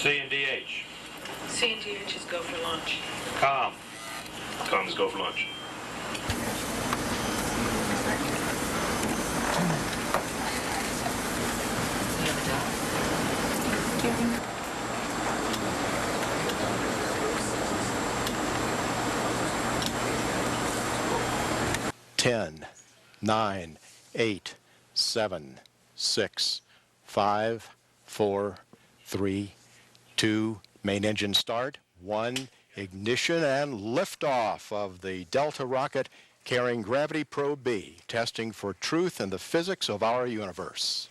C and DH. C and DH is go for lunch. Com. Com is go for lunch. Ten, 9, 8, 7, 6, 5, 4, 3, 2, main engine start, 1, ignition and liftoff of the Delta rocket carrying Gravity Probe B, testing for truth in the physics of our universe.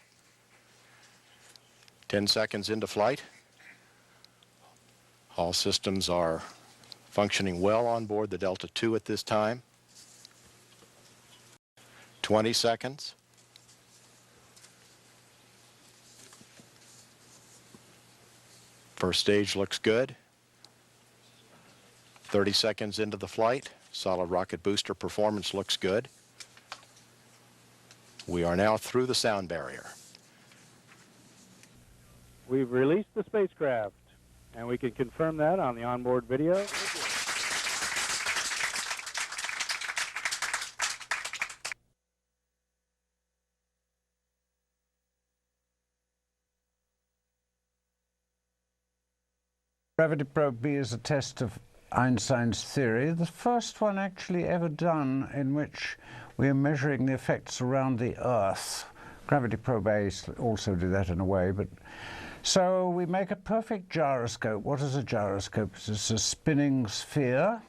10 seconds into flight. All systems are functioning well on board the Delta II at this time. 20 seconds. First stage looks good. 30 seconds into the flight. Solid rocket booster performance looks good. We are now through the sound barrier. We've released the spacecraft, and we can confirm that on the onboard video. Gravity Probe B is a test of Einstein's theory, the first one actually ever done in which we are measuring the effects around the Earth. Gravity Probe A also did that in a way, but so we make a perfect gyroscope. What is a gyroscope? It's a spinning sphere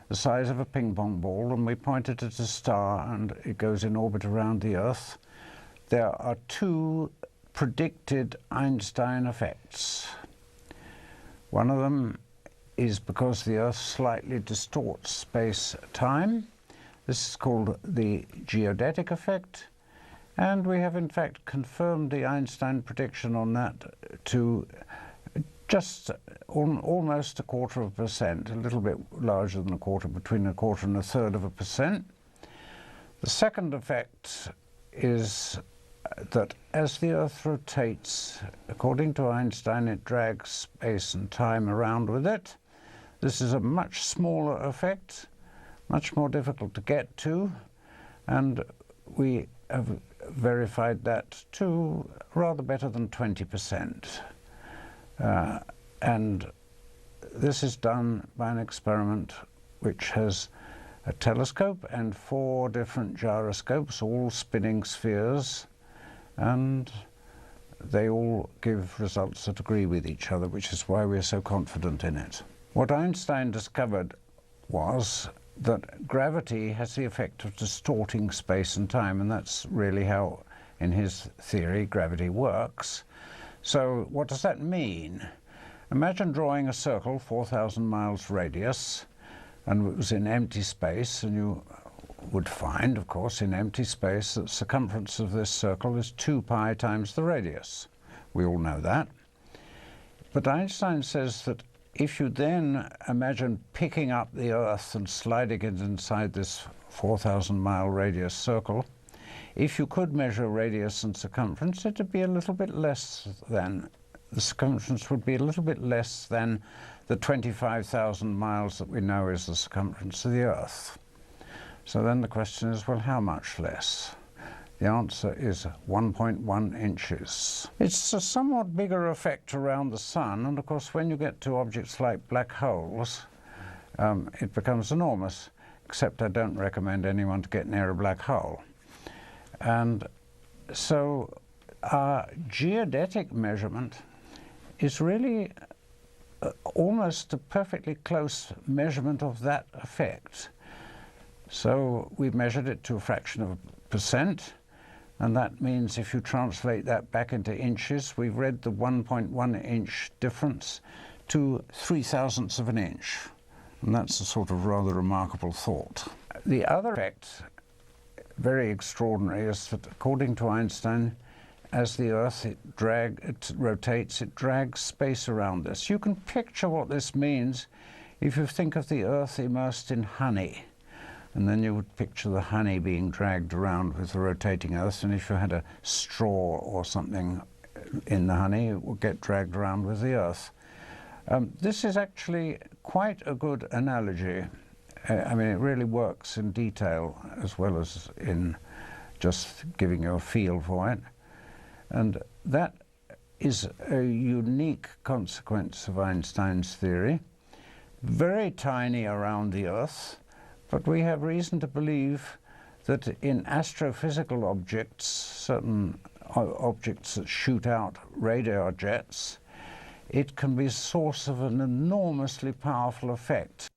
the size of a ping pong ball, and we point it at a star and it goes in orbit around the Earth. There are two predicted Einstein effects. One of them is because the Earth slightly distorts space-time. This is called the geodetic effect, and we have in fact confirmed the Einstein prediction on that to just almost 1/4%, a little bit larger than a quarter, between 1/4 and 1/3%. The second effect is that as the Earth rotates, according to Einstein, it drags space and time around with it. This is a much smaller effect, much more difficult to get to, and we have verified that to rather better than 20%. And this is done by an experiment which has a telescope and 4 different gyroscopes, all spinning spheres, and they all give results that agree with each other, which is why we're so confident in it. What Einstein discovered was that gravity has the effect of distorting space and time, and that's really how, in his theory, gravity works. So what does that mean? Imagine drawing a circle 4,000 miles radius, and it was in empty space, and you would find, of course, in empty space that the circumference of this circle is 2 pi times the radius. We all know that. But Einstein says that if you then imagine picking up the Earth and sliding it inside this 4,000-mile radius circle, if you could measure radius and circumference, it would be a little bit less than, the circumference would be a little bit less than the 25,000 miles that we know is the circumference of the Earth. So then the question is, well, how much less? The answer is 1.1 inches. It's a somewhat bigger effect around the sun, and of course when you get to objects like black holes, it becomes enormous, except I don't recommend anyone to get near a black hole. And so our geodetic measurement is really almost a perfectly close measurement of that effect. So we've measured it to a fraction of a percent, and that means if you translate that back into inches, we've read the 1.1 inch difference to 0.003 of an inch. And that's a sort of rather remarkable thought. The other effect, very extraordinary, is that according to Einstein, as the Earth it rotates, it drags space around us. You can picture what this means if you think of the Earth immersed in honey. And then you would picture the honey being dragged around with the rotating Earth, and if you had a straw or something in the honey will get dragged around with the earth. This is actually quite a good analogy. I mean, it really works in detail as well as in just giving you a feel for it. And that is a unique consequence of Einstein's theory. Very tiny around the Earth, but we have reason to believe that in astrophysical objects, certain objects that shoot out radar jets, it can be a source of an enormously powerful effect.